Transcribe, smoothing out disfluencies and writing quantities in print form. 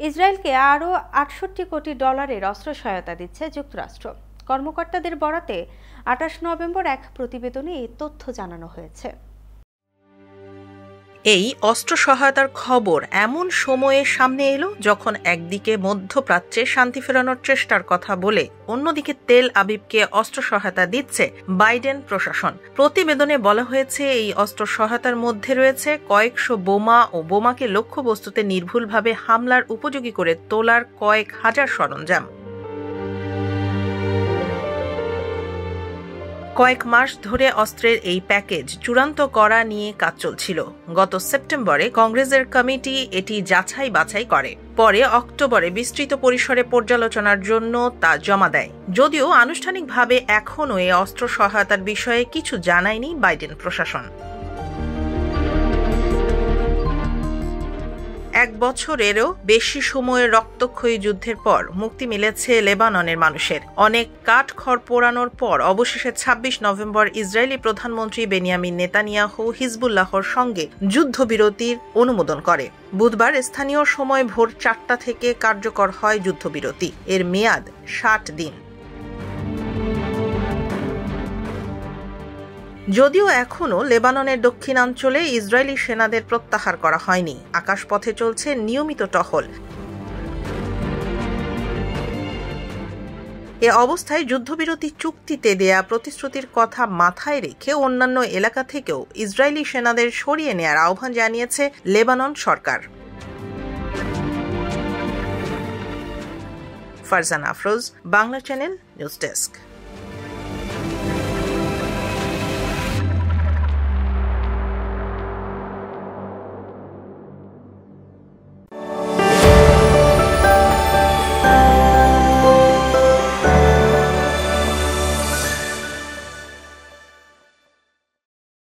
ইসরায়েলকে আরও $৬৮ কোটি অস্ত্র সহায়তা দিচ্ছে যুক্তরাষ্ট্র। কর্মকর্তাদের বরাতে ২৮ নভেম্বর এক প্রতিবেদনে এই তথ্য জানানো হয়েছে। এই অস্ত্র সহায়তার খবর এমন সময়ে সামনে এলো যখন একদিকে মধ্যপ্রাচ্যে শান্তি ফেরানোর চেষ্টার কথা বলে অন্যদিকে তেল আবিবকে অস্ত্র সহায়তা দিচ্ছে বাইডেন প্রশাসন। প্রতিবেদনে বলা হয়েছে এই অস্ত্র সহায়তার মধ্যে রয়েছে কয়েকশো বোমা ও বোমাকে লক্ষ্যবস্তুতে নির্ভুলভাবে হামলার উপযোগী করে তোলার কয়েক হাজার সরঞ্জাম। কয়েক মাস ধরে অস্ত্রের এই প্যাকেজ চূড়ান্ত করা নিয়ে কাজ চলছিল। গত সেপ্টেম্বরে কংগ্রেসের কমিটি এটি যাচাই বাছাই করে, পরে অক্টোবরে বিস্তৃত পরিসরে পর্যালোচনার জন্য তা জমা দেয়। যদিও আনুষ্ঠানিকভাবে এখনও এই অস্ত্র সহায়তার বিষয়ে কিছু জানায়নি বাইডেন প্রশাসন। ১ বছরেরও বেশি সময়ের রক্তক্ষয়ী যুদ্ধের পর মুক্তি মিলেছে লেবাননের মানুষের। অনেক কাঠখড় পোড়ানোর পর অবশেষে ২৬ নভেম্বর ইসরায়েলি প্রধানমন্ত্রী বেনিয়ামিন নেতানিয়াহু হিজবুল্লাহর সঙ্গে যুদ্ধবিরতির অনুমোদন করে। বুধবার স্থানীয় সময় ভোর ৪টা থেকে কার্যকর হয় যুদ্ধবিরতি। এর মেয়াদ ৬০ দিন। যদিও এখনও লেবাননের দক্ষিণাঞ্চলে ইসরায়েলি সেনাদের প্রত্যাহার করা হয়নি, আকাশপথে চলছে নিয়মিত টহল। এ অবস্থায় যুদ্ধবিরতি চুক্তিতে দেয়া প্রতিশ্রুতির কথা মাথায় রেখে অন্যান্য এলাকা থেকেও ইসরায়েলি সেনাদের সরিয়ে নেয়ার আহ্বান জানিয়েছে লেবানন সরকার। Farzana Afroz, Bangla channel, news desk.